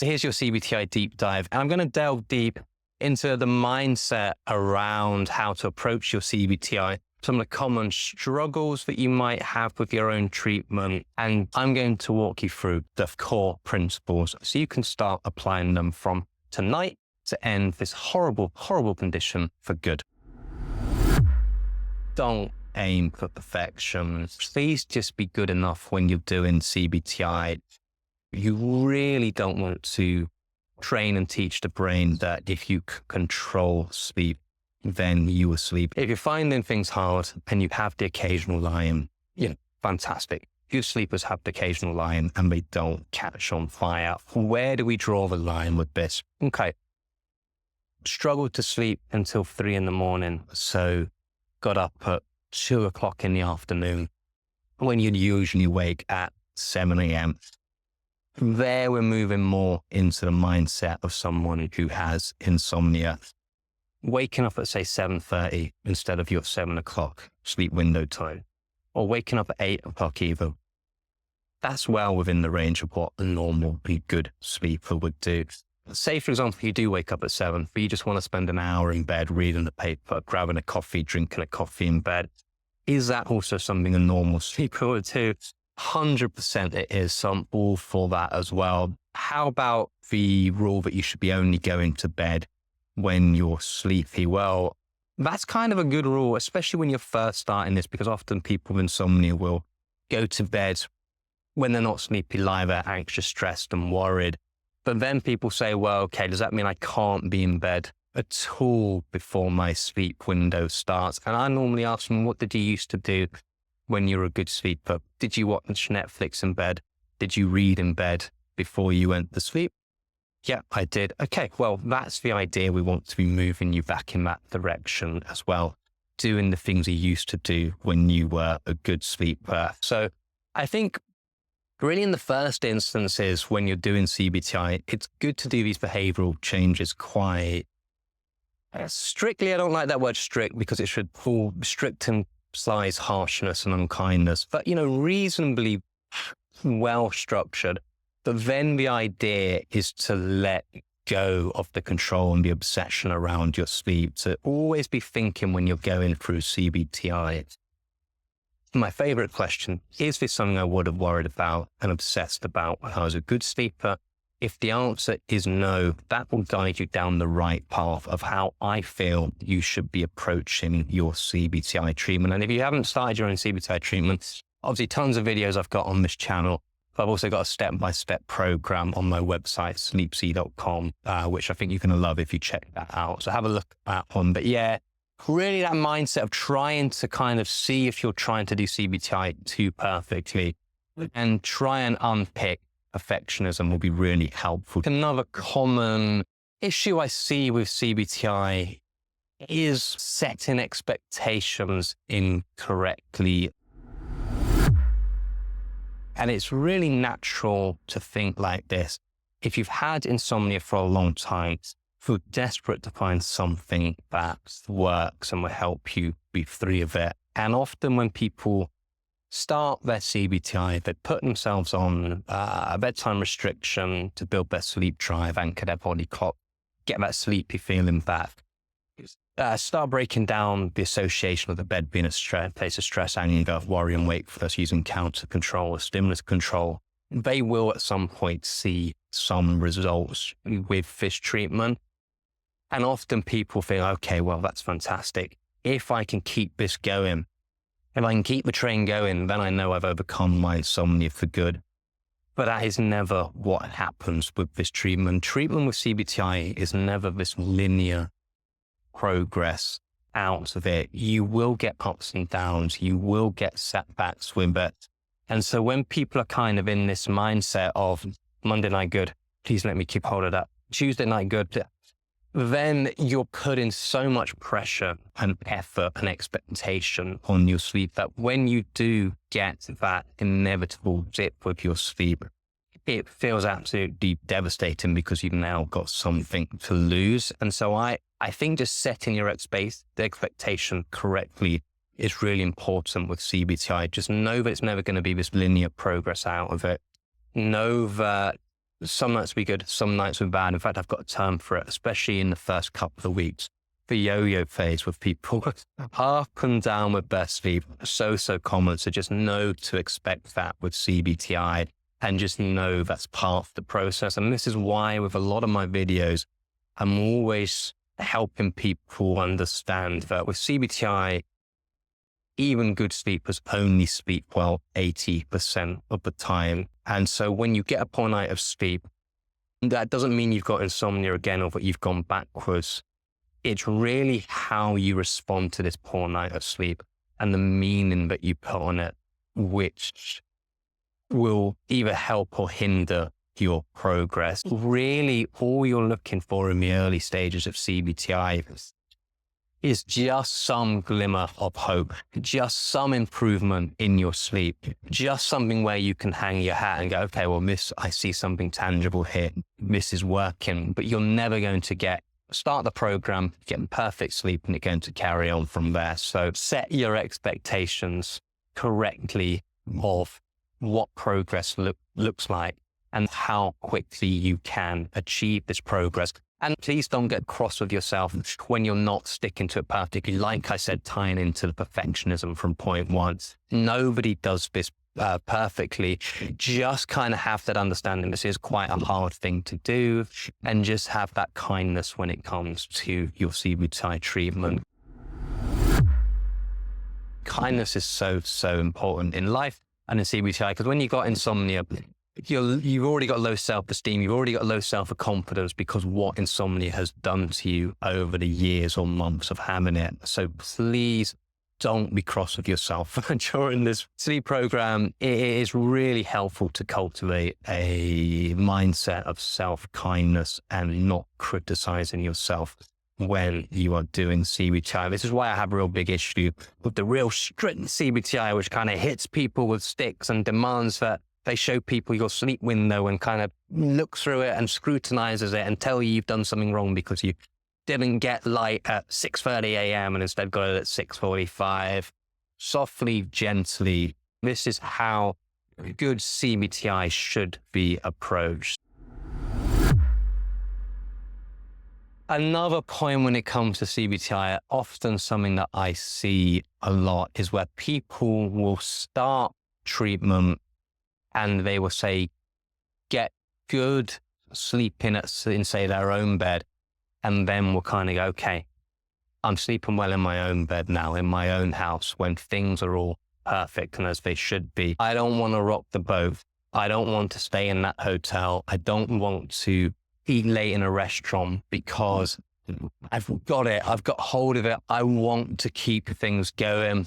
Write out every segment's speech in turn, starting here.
So here's your CBTi deep dive. And I'm going to delve deep into the mindset around how to approach your CBTi, some of the common struggles that you might have with your own treatment. And I'm going to walk you through the core principles so you can start applying them from tonight to end this horrible, horrible condition for good. Don't aim for perfection. Please just be good enough when you're doing CBTi. You really don't want to train and teach the brain that if you control sleep, then you will sleep. If you're finding things hard and you have the occasional lie-in, fantastic. Few sleepers have the occasional lie-in and they don't catch on fire. Where do we draw the line with this? Okay. Struggled to sleep until 3 a.m. So got up at 2 o'clock in the afternoon when you'd usually wake at 7 a.m. From there, we're moving more into the mindset of someone who has insomnia. Waking up at, say, 7:30 instead of your 7 o'clock sleep window time, or waking up at 8 o'clock even. That's well within the range of what a normal, good sleeper would do. Say, for example, you do wake up at 7, but you just want to spend an hour in bed reading the paper, grabbing a coffee, drinking a coffee in bed. Is that also something a normal sleeper would do? 100% it is. So I'm all for that as well. How about the rule that you should be only going to bed when you're sleepy? Well, that's kind of a good rule, especially when you're first starting this, because often people with insomnia will go to bed when they're not sleepy, lie there anxious, stressed and worried. But then people say, well, okay, does that mean I can't be in bed at all before my sleep window starts? And I normally ask them, what did you used to do when you were a good sleeper? Did you watch Netflix in bed? Did you read in bed before you went to sleep? Yeah, I did. Okay, well, that's the idea. We want to be moving you back in that direction as well, doing the things you used to do when you were a good sleeper. So I think really in the first instances when you're doing CBTi, it's good to do these behavioural changes quite strictly. I don't like that word strict because it should fall strict implies harshness and unkindness, but reasonably well structured. But then the idea is to let go of the control and the obsession around your sleep. To always be thinking when you're going through CBTi. My favorite question, is this something I would have worried about and obsessed about when I was a good sleeper? If the answer is no, that will guide you down the right path of how I feel you should be approaching your CBTi treatment. And if you haven't started your own CBTi treatment, obviously tons of videos I've got on this channel. I've also got a step-by-step program on my website, sleepsy.com, which I think you're going to love if you check that out. So have a look at that one. But yeah, really that mindset of trying to kind of see if you're trying to do CBTi too perfectly and try and unpick perfectionism will be really helpful. Another common issue I see with CBTi is setting expectations incorrectly. And it's really natural to think like this. If you've had insomnia for a long time, you're desperate to find something that works and will help you be free of it. And often when people start their CBTi, they put themselves on a bedtime restriction to build their sleep drive, anchor their body clock, get that sleepy feeling back. Start breaking down the association of the bed being a place of stress, anger, worry and wakefulness, using counter control or stimulus control. They will at some point see some results with this treatment. And often people feel, okay, well, that's fantastic. If I can keep this going, if I can keep the train going, then I know I've overcome my insomnia for good. But that is never what happens with this treatment. Treatment with CBTi is never this linear progress out of it. You will get ups and downs. You will get setbacks with it. And so when people are kind of in this mindset of Monday night good, please let me keep hold of that. Tuesday night good, then you're putting so much pressure and effort and expectation on your sleep that when you do get that inevitable dip with your sleep, it feels absolutely devastating because you've now got something to lose. And so I think just setting your expectation correctly is really important with CBTi. Just know that it's never going to be this linear progress out of it. Know that Some nights will be good, some nights will be bad. In fact, I've got a term for it, especially in the first couple of weeks. The yo-yo phase with people up and down with their sleep. So common. So just know to expect that with CBTi, and just know that's part of the process. And this is why with a lot of my videos, I'm always helping people understand that with CBTi, even good sleepers only sleep well 80% of the time. And so when you get a poor night of sleep, that doesn't mean you've got insomnia again or that you've gone backwards. It's really how you respond to this poor night of sleep and the meaning that you put on it, which will either help or hinder your progress. Really, all you're looking for in the early stages of CBTi is just some glimmer of hope, just some improvement in your sleep, just something where you can hang your hat and go, okay, well, I see something tangible here. This is working, but you're never going to start the program, getting perfect sleep, and it's going to carry on from there. So set your expectations correctly of what progress looks like and how quickly you can achieve this progress. And please don't get cross with yourself when you're not sticking to it perfectly. Like I said, tying into the perfectionism from point one, nobody does this perfectly. Just kind of have that understanding. This is quite a hard thing to do, and just have that kindness when it comes to your CBTi treatment. Kindness is so important in life and in CBTi, because when you've got insomnia, you've already got low self-esteem, you've already got low self-confidence because what insomnia has done to you over the years or months of having it. So please don't be cross with yourself during this sleep program. It is really helpful to cultivate a mindset of self-kindness and not criticizing yourself when you are doing CBTi. This is why I have a real big issue with the real strict CBTi, which kind of hits people with sticks and demands that they show people your sleep window and kind of look through it and scrutinizes it and tell you you've done something wrong because you didn't get light at 6:30 a.m. and instead got it at 6:45. Softly, gently. This is how good CBTi should be approached. Another point when it comes to CBTi, often something that I see a lot, is where people will start treatment and they will say, get good sleep in say, their own bed. And then we'll kind of go, okay, I'm sleeping well in my own bed now, in my own house, when things are all perfect and as they should be. I don't want to rock the boat. I don't want to stay in that hotel. I don't want to eat late in a restaurant because I've got it. I've got hold of it. I want to keep things going.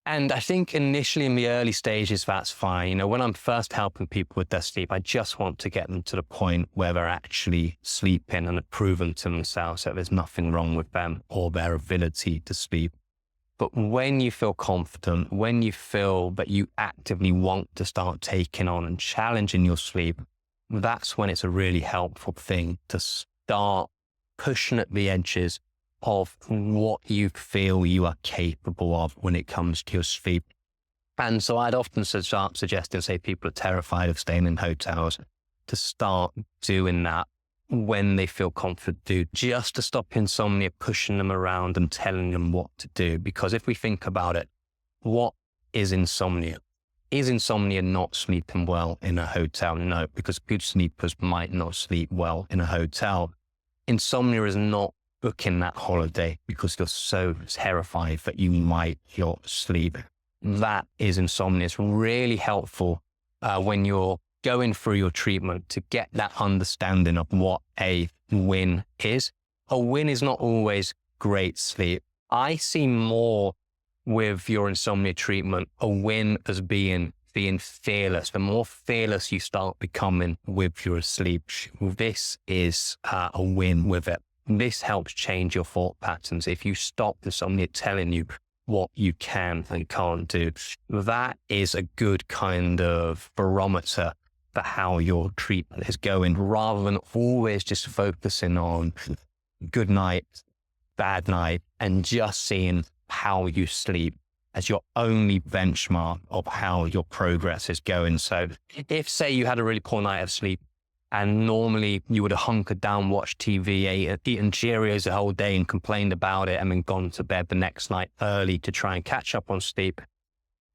And I think initially in the early stages, that's fine. You know, when I'm first helping people with their sleep, I just want to get them to the point where they're actually sleeping and have proven to themselves that there's nothing wrong with them or their ability to sleep. But when you feel confident, when you feel that you actively want to start taking on and challenging your sleep, that's when it's a really helpful thing to start pushing at the edges of what you feel you are capable of when it comes to your sleep. And so I'd often start suggesting, say, people are terrified of staying in hotels, to start doing that when they feel confident to, just to stop insomnia pushing them around and telling them what to do. Because if we think about it, what is insomnia? Is insomnia not sleeping well in a hotel? No, because good sleepers might not sleep well in a hotel. Insomnia is not booking that holiday because you're so terrified that you might not sleep. That is insomnia. It's really helpful when you're going through your treatment to get that understanding of what a win is. A win is not always great sleep. I see more with your insomnia treatment, a win as being fearless. The more fearless you start becoming with your sleep, this is a win with it. This helps change your thought patterns. If you stop insomnia telling you what you can and can't do, that is a good kind of barometer for how your treatment is going, rather than always just focusing on good night, bad night, and just seeing how you sleep as your only benchmark of how your progress is going. So if, say, you had a really poor night of sleep And normally you would have hunkered down, watched TV, eaten Cheerios the whole day and complained about it and then gone to bed the next night early to try and catch up on sleep.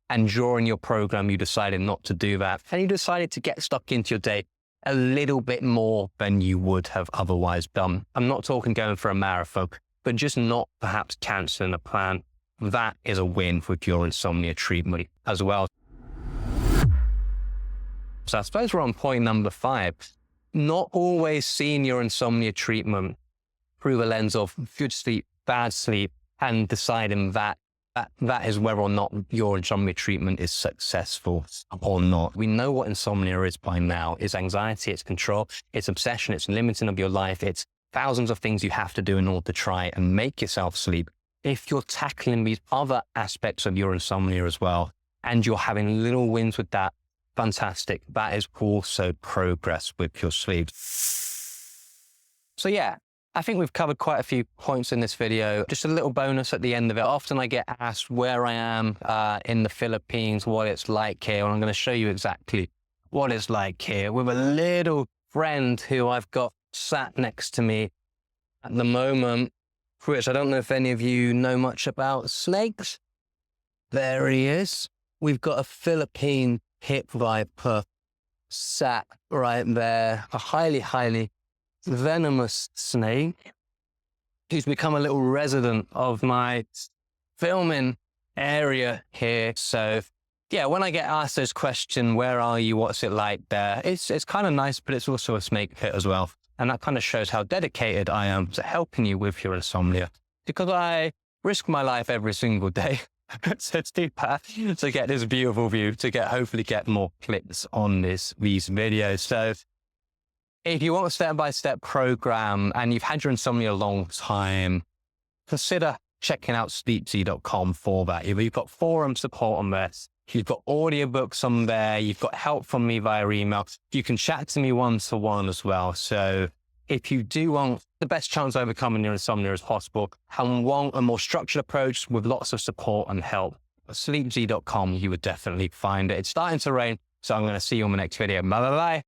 And during your program, you decided not to do that. And you decided to get stuck into your day a little bit more than you would have otherwise done. I'm not talking going for a marathon, but just not perhaps cancelling a plan. That is a win with your insomnia treatment as well. So I suppose we're on point number 5. Not always seeing your insomnia treatment through the lens of good sleep, bad sleep, and deciding that is whether or not your insomnia treatment is successful or not. We know what insomnia is by now. It's anxiety, it's control, it's obsession, it's limiting of your life, it's thousands of things you have to do in order to try and make yourself sleep. If you're tackling these other aspects of your insomnia as well, and you're having little wins with that, fantastic. That is also progress with your sleep. So yeah, I think we've covered quite a few points in this video. Just a little bonus at the end of it. Often I get asked where I am in the Philippines, what it's like here. And I'm going to show you exactly what it's like here with a little friend who I've got sat next to me at the moment, which I don't know if any of you know much about snakes. There he is. We've got a Philippine hip viper sat right there, a highly, highly venomous snake who's become a little resident of my filming area here. So yeah, when I get asked this question, where are you, what's it like there, it's kind of nice, but it's also a snake pit as well. And that kind of shows how dedicated I am to helping you with your insomnia, because I risk my life every single day to get this beautiful view, to hopefully get more clicks on these videos. So if you want a step-by-step program and you've had your insomnia a long time, consider checking out CBTi.com for that. You've got forum support on this. You've got audiobooks on there. You've got help from me via email. You can chat to me one-to-one as well. So if you do want the best chance of overcoming your insomnia as possible and want a more structured approach with lots of support and help, CBTi.com, you would definitely find it. It's starting to rain, so I'm going to see you on the next video. Bye-bye.